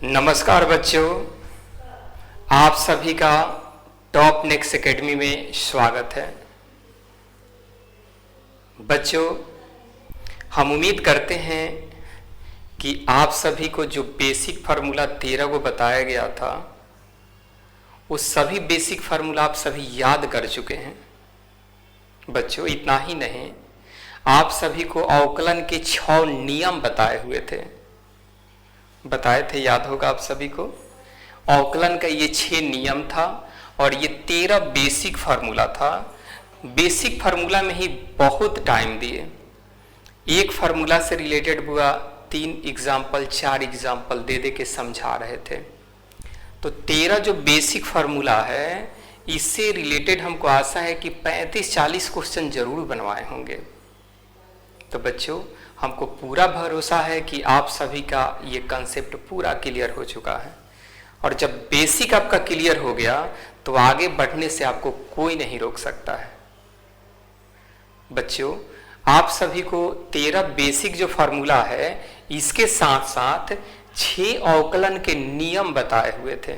नमस्कार बच्चों, आप सभी का टॉप नेक्स्ट एकेडमी में स्वागत है। बच्चों, हम उम्मीद करते हैं कि आप सभी को जो बेसिक फार्मूला 13 को बताया गया था, वो सभी बेसिक फार्मूला आप सभी याद कर चुके हैं। बच्चों, इतना ही नहीं, आप सभी को अवकलन के 6 नियम बताए थे, याद होगा आप सभी को। अवकलन का ये 6 नियम था और ये 13 बेसिक फार्मूला था। बेसिक फार्मूला में ही बहुत टाइम दिए, एक फार्मूला से रिलेटेड हुआ 3 एग्जाम्पल 4 एग्जाम्पल दे के समझा रहे थे। तो 13 जो बेसिक फार्मूला है, इससे रिलेटेड हमको आशा है कि 35-40 क्वेश्चन जरूर बनवाए होंगे। तो बच्चों, हमको पूरा भरोसा है कि आप सभी का ये कंसेप्ट पूरा क्लियर हो चुका है, और जब बेसिक आपका क्लियर हो गया तो आगे बढ़ने से आपको कोई नहीं रोक सकता है। बच्चों, आप सभी को 13 बेसिक जो फार्मूला है, इसके साथ साथ 6 अवकलन के नियम बताए हुए थे।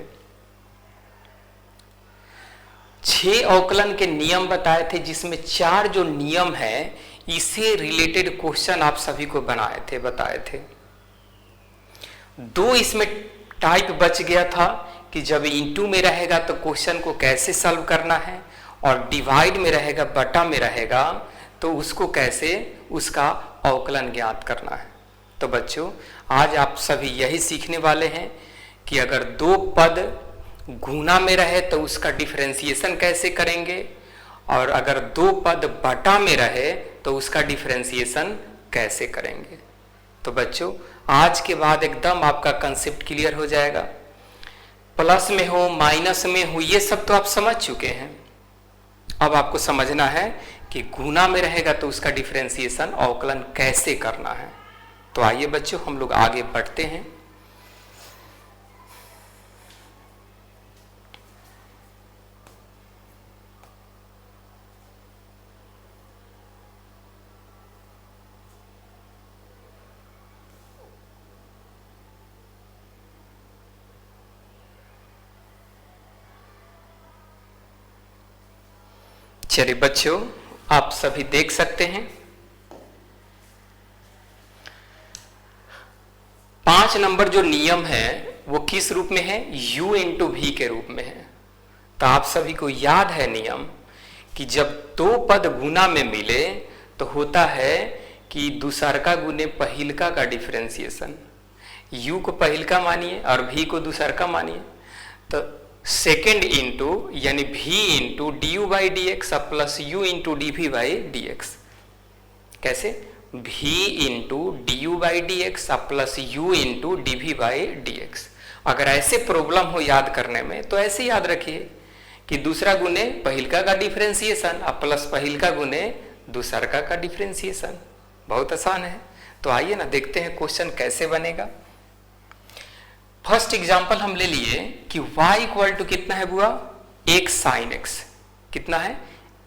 6 अवकलन के नियम बताए थे, जिसमें 4 जो नियम है, इससे रिलेटेड क्वेश्चन आप सभी को बताए थे। 2 इसमें टाइप बच गया था कि जब इनटू में रहेगा तो क्वेश्चन को कैसे सॉल्व करना है, और डिवाइड में रहेगा, बटा में रहेगा, तो उसको कैसे उसका अवकलन ज्ञात करना है। तो बच्चों, आज आप सभी यही सीखने वाले हैं कि अगर 2 पद गुना में रहे तो उसका डिफरेंशिएशन कैसे करेंगे, और अगर 2 पद बटा में रहे तो उसका डिफरेंशिएशन कैसे करेंगे। तो बच्चों, आज के बाद एकदम आपका कंसेप्ट क्लियर हो जाएगा। प्लस में हो, माइनस में हो, ये सब तो आप समझ चुके हैं। अब आपको समझना है कि गुना में रहेगा तो उसका डिफरेंशिएशन अवकलन कैसे करना है। तो आइए बच्चों, हम लोग आगे बढ़ते हैं। चलिए बच्चों, आप सभी देख सकते हैं 5 नंबर जो नियम है वो किस रूप में है, u इंटू भी के रूप में है। तो आप सभी को याद है नियम कि जब 2 पद गुना में मिले तो होता है कि दूसरका गुने पहिलका का डिफरेंशिएशन। u को पहिलका मानिए और भी को दूसरका मानिए, तो सेकेंड इंटू यानी भी into D you by d x plus you into D भी बाई डी एक्स। कैसे? भी into D you by d x plus you into D भी बाई डी एक्स। अगर ऐसे प्रॉब्लम हो याद करने में तो ऐसे याद रखिए कि दूसरा गुने पहिलका का डिफरेंशिएशन प्लस पहिलका गुने दूसरका का डिफरेंशिएशन। बहुत आसान है। तो आइए ना देखते हैं क्वेश्चन कैसे बनेगा। फर्स्ट एग्जांपल हम ले लिए कि y इक्वल टू कितना है बुआ, x साइन x। कितना है?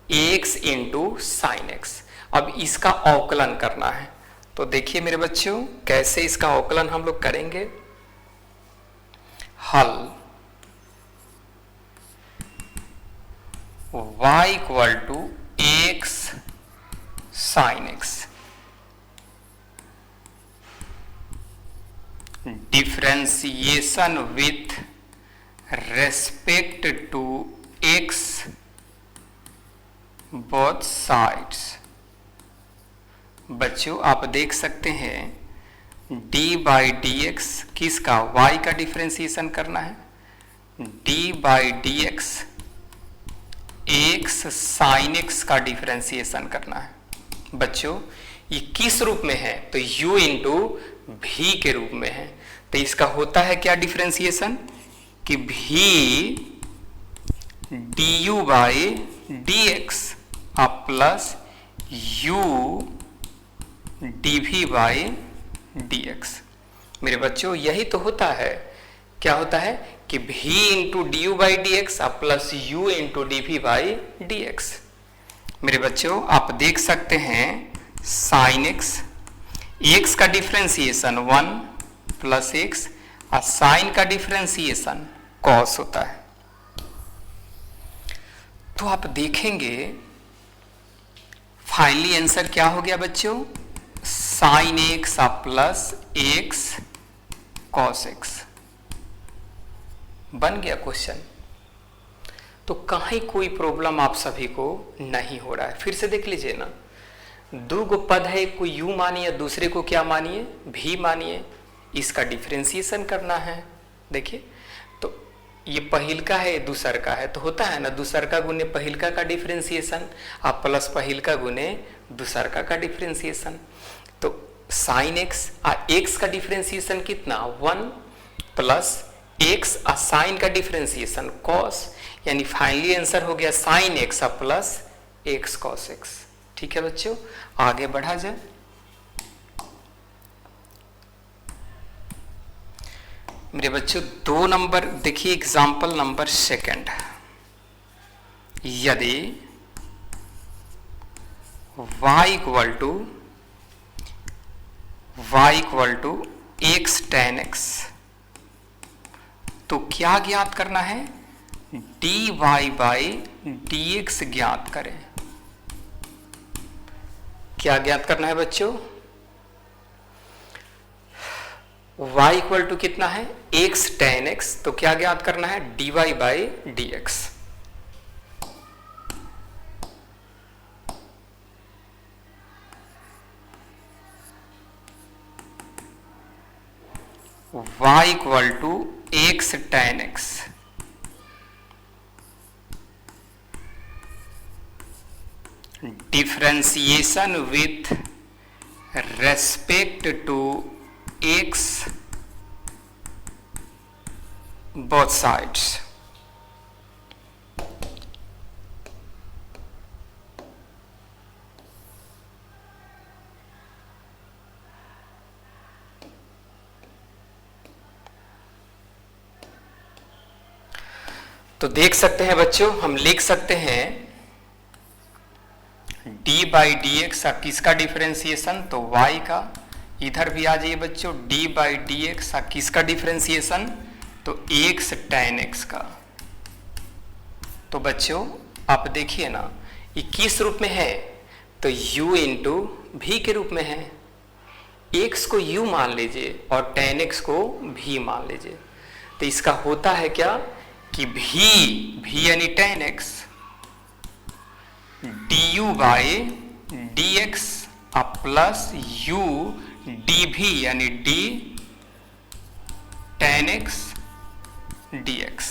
x into sine x। अब इसका अवकलन करना है। तो देखिए मेरे बच्चों, कैसे इसका अवकलन हम लोग करेंगे। हल y equal to x sine x, differentiation with respect to x both sides. बच्चों, आप देख सकते हैं d बाई डी एक्स किसका, y का डिफरेंशिएशन करना है। d by d x x sine x का डिफरेंशिएशन करना है। बच्चों, ये किस रूप में है, तो u इंटू भी के रूप में है। तो इसका होता है क्या डिफरेंशिएशन, कि भी D you by d x plus U D भी बाई डी एक्स। मेरे बच्चों, यही तो होता है। क्या होता है कि भी into D you by d x plus you into D भी बाई डी एक्स। मेरे बच्चों, आप देख सकते हैं साइन एक्स, एक्स का डिफरेंशिएशन 1 प्लस एक्स और साइन का डिफरेंशिएशन कॉस होता है। तो आप देखेंगे फाइनली आंसर क्या हो गया बच्चों, sine x plus x cos x बन गया क्वेश्चन। तो कहीं कोई प्रॉब्लम आप सभी को नहीं हो रहा है। फिर से देख लीजिए ना, दो गो पद है, एक को u मानिए, दूसरे को क्या मानिए, v मानिए, इसका डिफरेंशिएशन करना है। देखिए तो ये पहिल का है, दूसर का है, तो होता है ना दूसर का गुने पहिल का डिफरेंशिएशन, आप प्लस पहिल का गुने दूसर का डिफरेंशिएशन। तो साइन एक्स एक्स का डिफरेंशिएशन कितना 1 प्लस एक्स साइन का डिफरेंशिएशन कॉस, यानी फाइनली आंसर हो गया sine x plus x cos x. ठीक है बच्चों, आगे बढ़ा जाए। मेरे बच्चों 2 नंबर देखिए, एग्जाम्पल नंबर 2। यदि y equal to x tan x, तो क्या ज्ञात करना है, dy बाई dx ज्ञात करें। क्या ज्ञात करना है बच्चों, y इक्वल टू कितना है x tan x, तो क्या ज्ञात करना है dy by dx। y equal to x tan x, differentiation with respect to x both sides। तो देख सकते हैं बच्चों, हम लिख सकते हैं d बाई डी एक्स किसका डिफरेंशिएशन, तो y का। इधर भी आ जाइए बच्चों, d बाई डी एक्स किसका डिफरेंशिएशन, तो x tan x का। तो बच्चों आप देखिए ना, ये किस रूप में है, तो u इंटू भी के रूप में है। x को u मान लीजिए और tan x को v मान लीजिए, तो इसका होता है क्या कि v यानी tan x du by dx plus u dv यानी d tan x dx।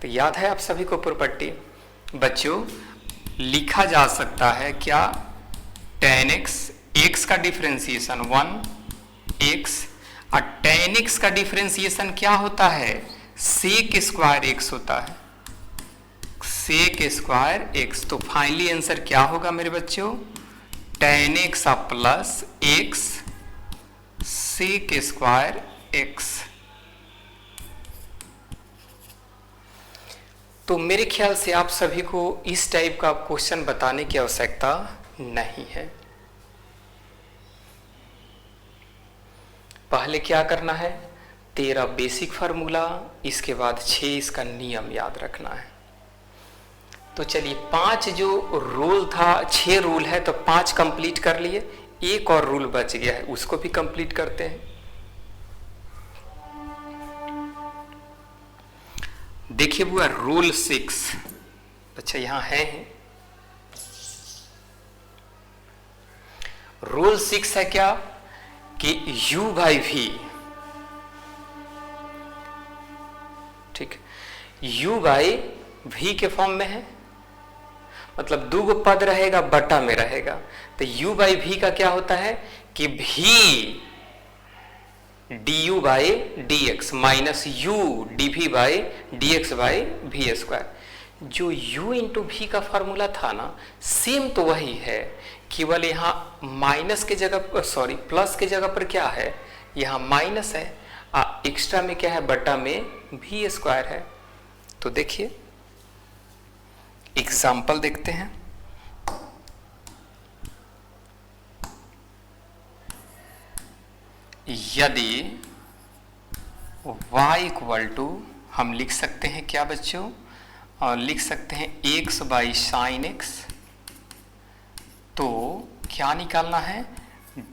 तो याद है आप सभी को प्रॉपर्टी बच्चों, लिखा जा सकता है क्या, tan x, x का डिफरेंशिएशन 1x और tan x का डिफरेंशिएशन क्या होता है, sec स्क्वायर x होता है, sec स्क्वायर x। तो फाइनली आंसर क्या होगा मेरे बच्चों, tan x plus x sec square x। तो मेरे ख्याल से आप सभी को इस टाइप का क्वेश्चन बताने की आवश्यकता नहीं है। पहले क्या करना है, 13 बेसिक फार्मूला, इसके बाद 6 इसका नियम याद रखना है। तो चलिए 5 जो रूल था, 6 रूल है तो 5 कंप्लीट कर लिए, एक और रूल बच गया है, उसको भी कंप्लीट करते हैं। देखिए बुआ रूल 6, अच्छा यहां है रूल 6 है क्या कि u बाई v, ठीक, u बाई v के फॉर्म में है, मतलब दो गो पद रहेगा बटा में रहेगा, तो u बाई v का क्या होता है कि v du by dx minus u dv by dx by v square. जो u इंटू v का फॉर्मूला था ना, सेम तो वही है, केवल यहाँ माइनस के जगह, सॉरी प्लस के जगह पर क्या है, यहाँ माइनस है, एक्स्ट्रा में क्या है, बटा में v स्क्वायर है। तो देखिए एग्जाम्पल देखते हैं। यदि y इक्वल टू हम लिख सकते हैं क्या बच्चों, और लिख सकते हैं x बाई साइन एक्स। तो क्या निकालना है,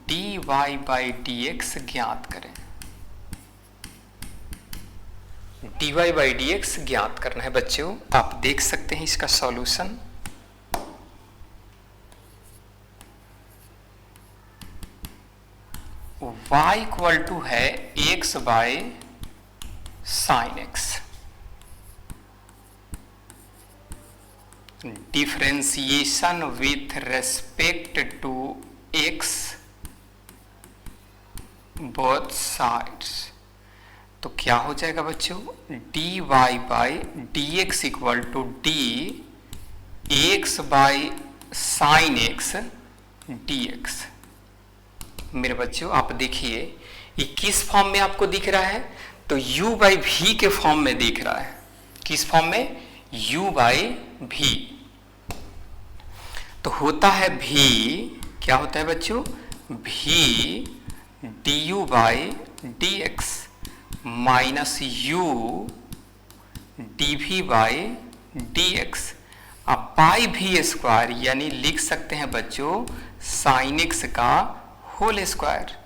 dy बाई dx ज्ञात करें, dy बाई dx ज्ञात करना है बच्चों। आप देख सकते हैं इसका सॉल्यूशन। y इक्वल टू है x by sine x, differentiation with respect to x both sides. तो क्या हो जाएगा बच्चों, dy by dx equal to d x by sine x dx। मेरे बच्चों आप देखिए ये किस फॉर्म में आपको दिख रहा है, तो u बाई v के फॉर्म में दिख रहा है। किस फॉर्म में, u बाई v। तो होता है v, क्या होता है बच्चों, v du by dx minus u dv by dx। अब बाई v स्क्वायर यानी लिख सकते हैं बच्चों साइन एक्स का होल स्क्वायर।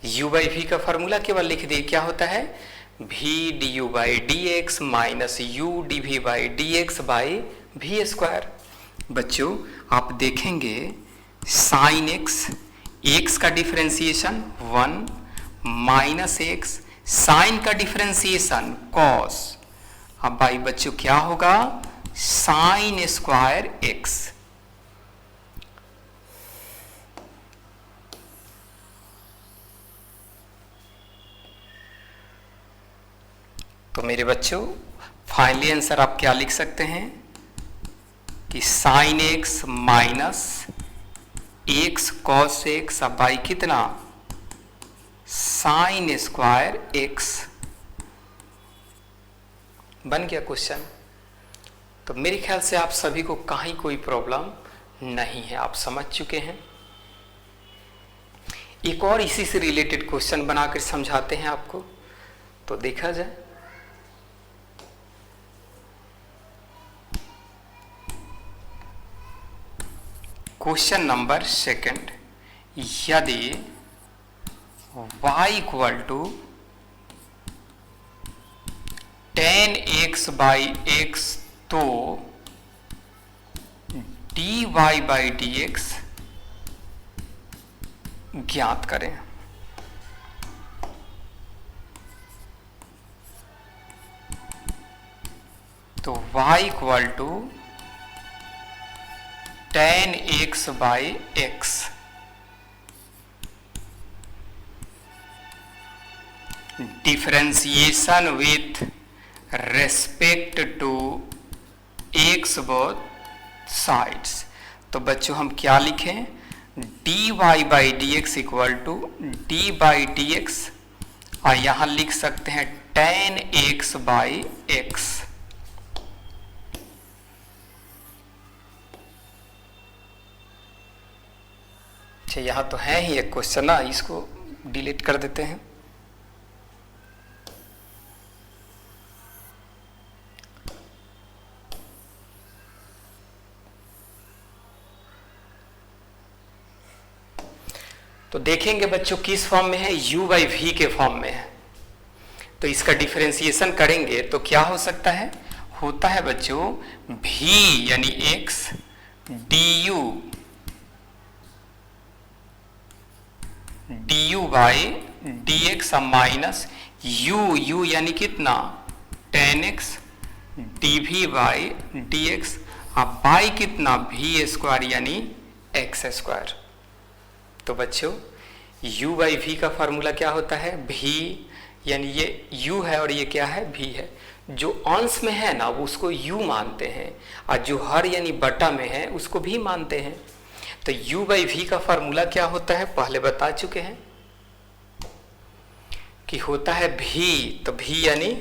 u बाई v का फॉर्मूला केवल लिख दिए, क्या होता है v du by dx minus u dv by dx by v square. बच्चों आप देखेंगे साइन x का डिफरेंशिएशन 1 माइनस x, साइन का डिफरेंशिएशन कॉस। अब भाई बच्चों क्या होगा, साइन स्क्वायर x। तो मेरे बच्चों फाइनली आंसर आप क्या लिख सकते हैं कि sine x minus x cos x, अब बाई कितना, साइन स्क्वायर एक्स। बन गया क्वेश्चन। तो मेरे ख्याल से आप सभी को कहीं कोई प्रॉब्लम नहीं है, आप समझ चुके हैं। एक और इसी से रिलेटेड क्वेश्चन बनाकर समझाते हैं आपको, तो देखा जाए। क्वेश्चन नंबर सेकंड, यदि y equal to tan x by x तो dy बाई dx ज्ञात करें। तो y equal to tan x by x, differentiation with respect to x both sides. तो बच्चों हम क्या लिखें, dy by dx equal to d by dx, और यहां लिख सकते हैं tan x बाई एक्स। यहां तो है ही एक क्वेश्चन ना, इसको डिलीट कर देते हैं। तो देखेंगे बच्चों किस फॉर्म में है, u बाई v के फॉर्म में है। तो इसका डिफरेंशिएशन करेंगे तो क्या हो सकता है, होता है बच्चों v यानी x du by dx minus u यानी कितना tan x dv by dx, अब बाई कितना v स्क्वायर यानी x स्क्वायर। तो बच्चों u बाई v का फॉर्मूला क्या होता है, v यानी ये u है और ये क्या है, v है। जो अंश में है ना उसको u मानते हैं, और जो हर यानी बटा में है उसको भी मानते हैं। तो u बाई v का फॉर्मूला क्या होता है, पहले बता चुके हैं कि होता है v, तो v यानी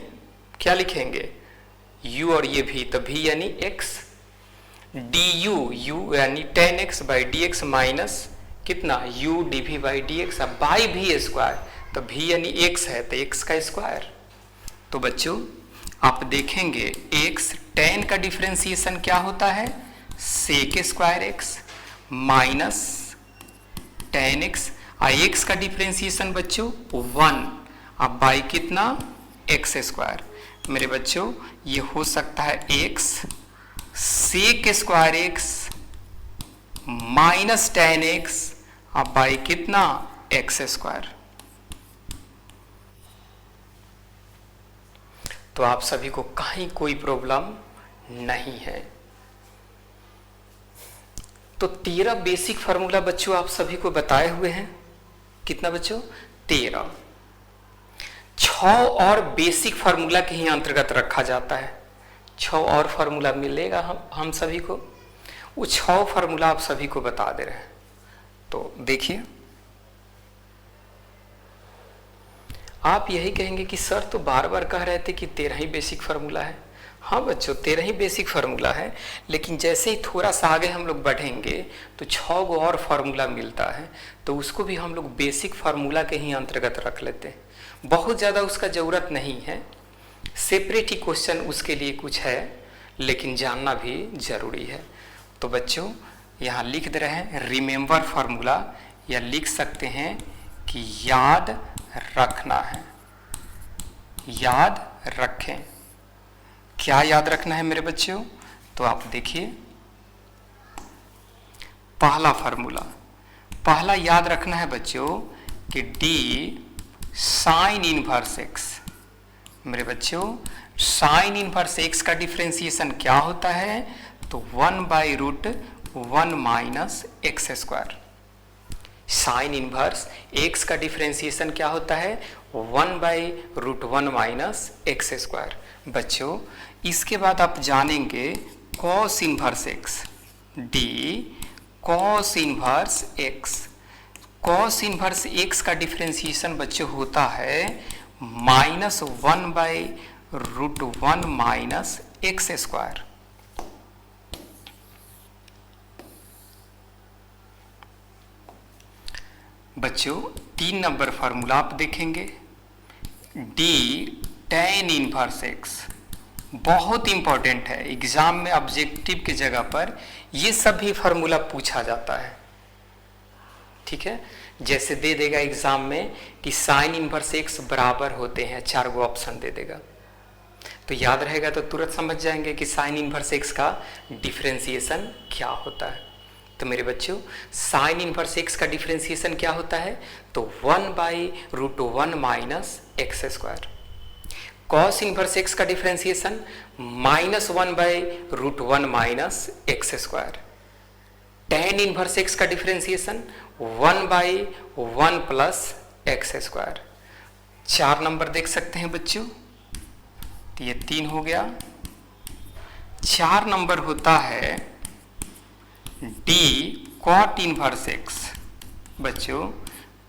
क्या लिखेंगे, u और ये v, तो v यानी x, du u यानी tan x by dx minus कितना u dv by d x, अब बाई भी स्क्वायर, तो v यानी x है तो x का स्क्वायर। तो बच्चों आप देखेंगे x tan का डिफ्रेंसिएशन क्या होता है, sec square x minus tan x, x का डिफ्रेंसिएशन बच्चों 1, अब बाई कितना x स्क्वायर। मेरे बच्चों ये हो सकता है x sec square x minus tan x, अब बाई कितना x स्क्वायर। तो आप सभी को कहीं कोई प्रॉब्लम नहीं है। तो 13 बेसिक फार्मूला बच्चों आप सभी को बताए हुए हैं, कितना बच्चों 13। 6 और बेसिक फार्मूला के ही अंतर्गत रखा जाता है, 6 और फार्मूला मिलेगा हम सभी को, वो 6 फार्मूला आप सभी को बता दे रहे हैं। तो देखिए आप यही कहेंगे कि सर तो बार बार कह रहे थे कि 13 ही बेसिक फार्मूला है। हाँ बच्चों 13 ही बेसिक फार्मूला है, लेकिन जैसे ही थोड़ा सा आगे हम लोग बढ़ेंगे तो 6 गो और फार्मूला मिलता है, तो उसको भी हम लोग बेसिक फार्मूला के ही अंतर्गत रख लेते हैं। बहुत ज़्यादा उसका ज़रूरत नहीं है, सेपरेट ही क्वेश्चन उसके लिए कुछ है, लेकिन जानना भी ज़रूरी है। तो बच्चों यहाँ लिख दे रहे हैं रिमेंबर फार्मूला, या लिख सकते हैं कि याद रखना है, याद रखें। क्या याद रखना है मेरे बच्चों, तो आप देखिए पहला फार्मूला, पहला याद रखना है बच्चों कि d साइन इनवर्स x। मेरे बच्चों साइन इनवर्स x का डिफरेंशिएशन क्या होता है, तो 1/√1 minus x square. Sign inverse x का डिफरेंशिएशन क्या होता है, 1/√1 माइनस एक्स स्क्वायर। बच्चों इसके बाद आप जानेंगे cos inverse x, d cos inverse x। Cos inverse x का डिफरेंशिएशन बच्चों होता है -1/√1 माइनस एक्स स्क्वायर। बच्चों 3 नंबर फार्मूला आप देखेंगे, d tan इनवर्स x, बहुत इंपॉर्टेंट है, एग्जाम में ऑब्जेक्टिव की जगह पर ये सभी फार्मूला पूछा जाता है। ठीक है, जैसे दे देगा एग्जाम में कि साइन इनवर्स x बराबर होते हैं, 4 गो ऑप्शन दे देगा, तो याद रहेगा, तो तुरंत समझ जाएंगे कि साइन इनवर्स x का डिफरेंशिएशन क्या होता है। तो मेरे बच्चों साइन इनवर्स x का डिफरेंशिएशन क्या होता है, तो 1/√1 minus x square. Cos inverse x का differentiation -1/√1 minus x square. tan inverse x का differentiation 1/1 plus x square. 4 number देख सकते हैं बच्चों, तो ये 3 हो गया। 4 नंबर होता है d cot इनवर्स x। बच्चों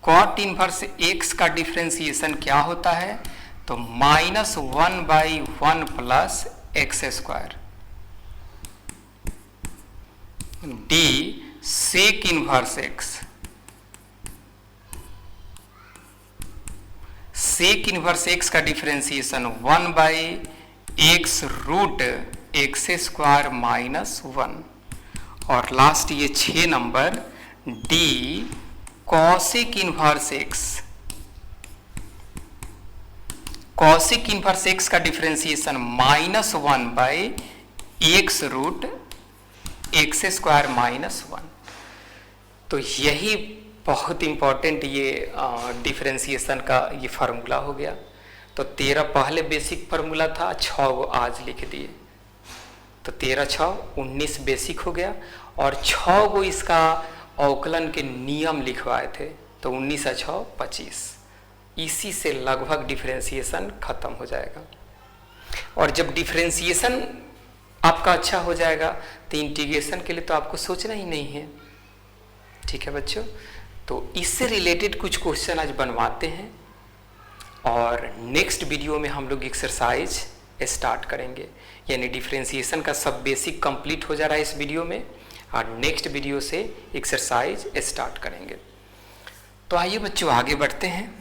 cot इनवर्स x का डिफरेंशिएशन क्या होता है, तो -1/1 plus x square. d sec inverse x, sec inverse x का डिफरेंशिएशन 1/x√x² माइनस 1। और लास्ट ये 6 number d cosec inverse x। Cosec inverse x का डिफरेंशिएशन -1/x√x² माइनस 1। तो यही बहुत इंपॉर्टेंट ये डिफरेंशिएशन का ये फार्मूला हो गया। तो 13 पहले बेसिक फार्मूला था, 6 वो आज लिख दिए, तो 13×6 19 बेसिक हो गया, और 6 को इसका अवकलन के नियम लिखवाए थे, तो 19×6 25। इसी से लगभग डिफरेंशिएशन खत्म हो जाएगा। और जब डिफरेंशिएशन आपका अच्छा हो जाएगा तो इंटीग्रेशन के लिए तो आपको सोचना ही नहीं है। ठीक है बच्चों, तो इससे रिलेटेड कुछ क्वेश्चन आज बनवाते हैं, और नेक्स्ट वीडियो में हम लोग एक्सरसाइज स्टार्ट करेंगे। यानी डिफरेंशिएशन का सब बेसिक कंप्लीट हो जा रहा है इस वीडियो में। और नेक्स्ट वीडियो से एक्सरसाइज स्टार्ट करेंगे। तो आइए बच्चों आगे बढ़ते हैं।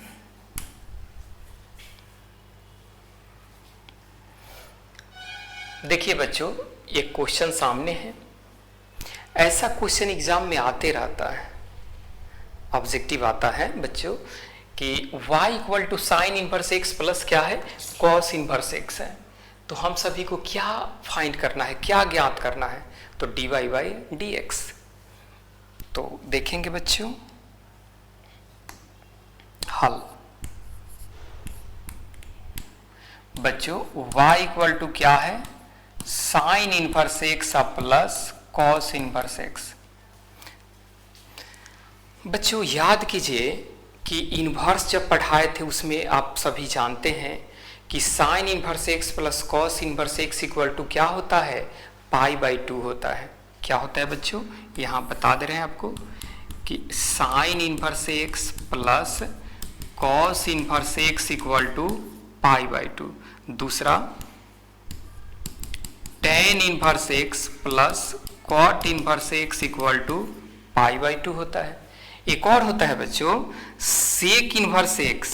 देखिए बच्चों, एक क्वेश्चन सामने है। ऐसा क्वेश्चन एग्जाम में आते रहता है, ऑब्जेक्टिव आता है बच्चों कि y equal to sine inverse x plus क्या है, कॉस इनवर्स x है। तो हम सभी को क्या फाइंड करना है, क्या ज्ञात करना है, तो dy बाई dx। तो देखेंगे बच्चों हल। बच्चों y इक्वल टू क्या है, sign inverse x plus cos inverse x। बच्चों याद कीजिए कि इनवर्स जब पढ़ाए थे उसमें आप सभी जानते हैं कि sine inverse x plus cos inverse x equal to क्या होता है, पाई बाई 2 होता है। क्या होता है बच्चों, यहाँ बता दे रहे हैं आपको कि sine inverse x plus cos inverse x equal to pi by 2। दूसरा tan inverse x plus cot inverse x equal to pi by 2 होता है। एक और होता है बच्चों सेक इनवर्स x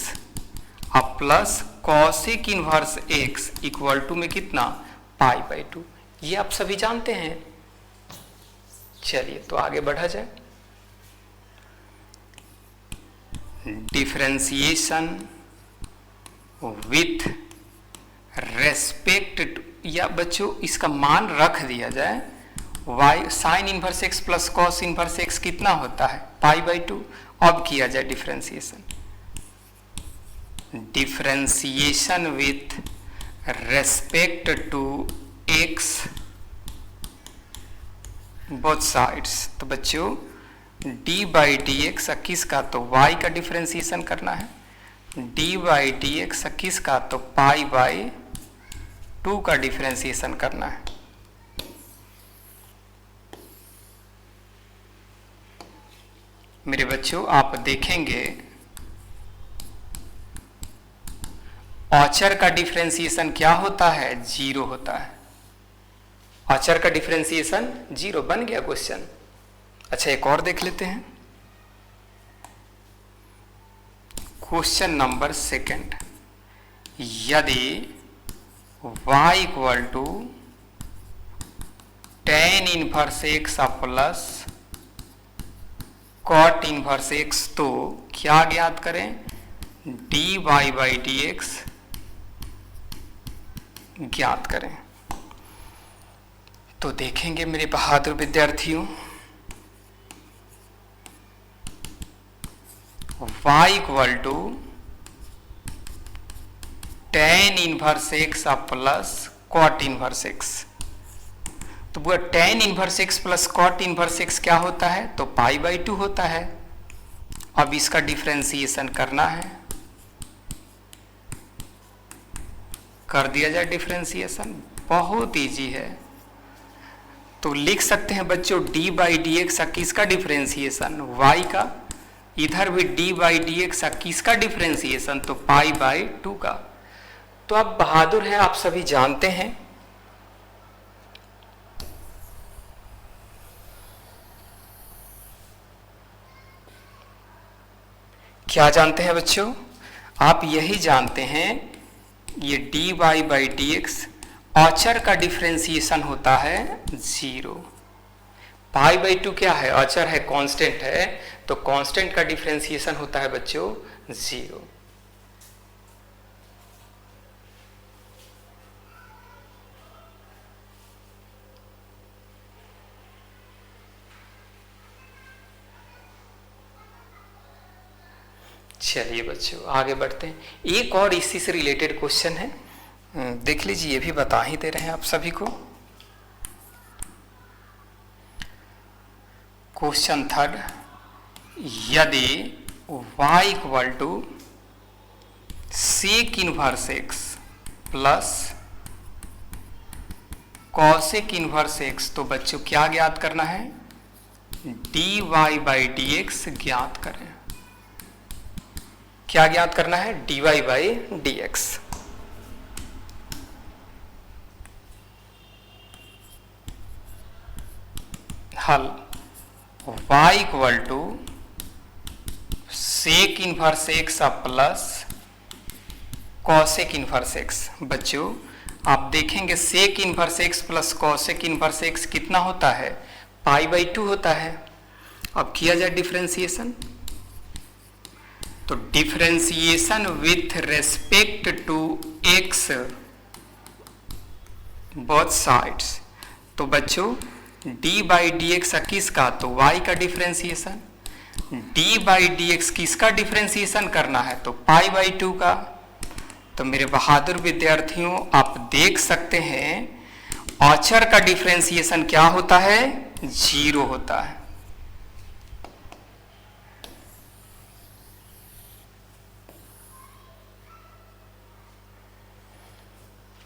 अब plus cosec inverse x equal to में कितना, पाई बाई 2। ये आप सभी जानते हैं। चलिए तो आगे बढ़ा जाए। डिफरेंशिएशन विथ रेस्पेक्ट टू, या बच्चों इसका मान रख दिया जाए y sign inverse x plus cos inverse x कितना होता है, पाई बाई 2। अब किया जाए differentiation. Differentiation with respect to x both sides. तो बच्चों d बाई डी एक्स किसका, तो y का डिफरेंशिएशन करना है। d बाई डी एक्स किसका, तो पाई बाई 2 का डिफरेंशिएशन करना है। मेरे बच्चों आप देखेंगे औचर का डिफरेंशिएशन क्या होता है, 0 होता है। औचर का डिफरेंशिएशन 0 बन गया क्वेश्चन। अच्छा एक और देख लेते हैं। क्वेश्चन नंबर 2, यदि y equal to tan inverse x plus cot inverse x, तो क्या ज्ञात करें, dy बाई dx ज्ञात करें। तो देखेंगे मेरे बहादुर विद्यार्थियों, y equal to tan inverse x plus cot inverse x। तो वो tan inverse x plus cot inverse x क्या होता है, तो पाई बाई 2 होता है। अब इसका डिफरेंशिएशन करना है, कर दिया जाए डिफरेंशिएशन। बहुत इजी है। तो लिख सकते हैं बच्चों d बाई डी एक्स किसका डिफरेंशिएशन, y का। इधर भी d बाई डी एक्स किसका डिफरेंशिएशन, तो पाई बाई 2 का। तो आप बहादुर हैं, आप सभी जानते हैं। क्या जानते हैं बच्चों, आप यही जानते हैं ये dy by d x Auchar का डिफरेंशिएशन होता है 0। पाई बाई 2 क्या है, औचर है, कांस्टेंट है, तो कांस्टेंट का डिफरेंशिएशन होता है बच्चों 0। चलिए बच्चों आगे बढ़ते हैं। एक और इसी से रिलेटेड क्वेश्चन है, देख लीजिए, ये भी बता ही दे रहे हैं आप सभी को। क्वेश्चन 3, यदि y equal to sec inverse x plus cosec inverse x, तो बच्चों क्या ज्ञात करना है, dy बाई डी एक्स ज्ञात करें। क्या ज्ञात करना है, dy बाई डी एक्स। हल y equal to sec inverse x plus cosec inverse x. बच्चों आप देखेंगे sec inverse x plus cosec inverse x कितना होता है, π/2 होता है। अब किया जाए डिफरेंशिएशन, तो differentiation with respect to x both sides, तो बच्चों d/dx किसका, तो y का डिफरेंशिएशन, d/dx किसका डिफरेंशिएशन करना है, तो π/2 का। तो मेरे बहादुर विद्यार्थियों आप देख सकते हैं औचर का डिफरेंशिएशन क्या होता है, 0 होता है।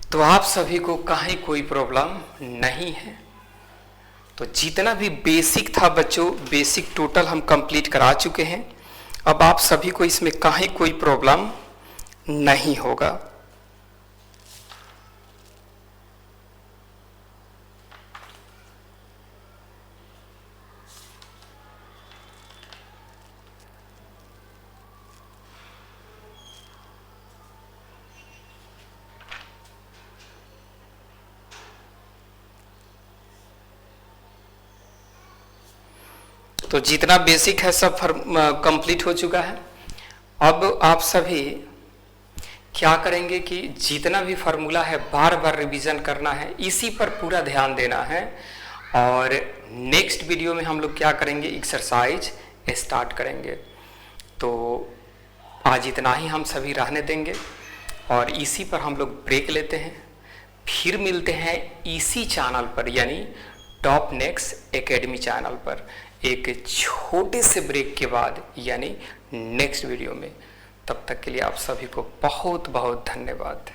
तो आप सभी को कहीं कोई प्रॉब्लम नहीं है। तो जितना भी बेसिक था बच्चों, बेसिक टोटल हम कंप्लीट करा चुके हैं। अब आप सभी को इसमें कहीं कोई प्रॉब्लम नहीं होगा। तो जितना बेसिक है सब कंप्लीट हो चुका है। अब आप सभी क्या करेंगे कि जितना भी फार्मूला है बार बार रिवीजन करना है, इसी पर पूरा ध्यान देना है। और नेक्स्ट वीडियो में हम लोग क्या करेंगे, एक्सरसाइज स्टार्ट करेंगे। तो आज इतना ही हम सभी रहने देंगे और इसी पर हम लोग ब्रेक लेते हैं। फिर मिलते हैं इसी चैनल पर, यानी टॉप नेक्स्ट एकेडमी चैनल पर, एक छोटे से ब्रेक के बाद, यानी नेक्स्ट वीडियो में। तब तक के लिए आप सभी को बहुत बहुत धन्यवाद।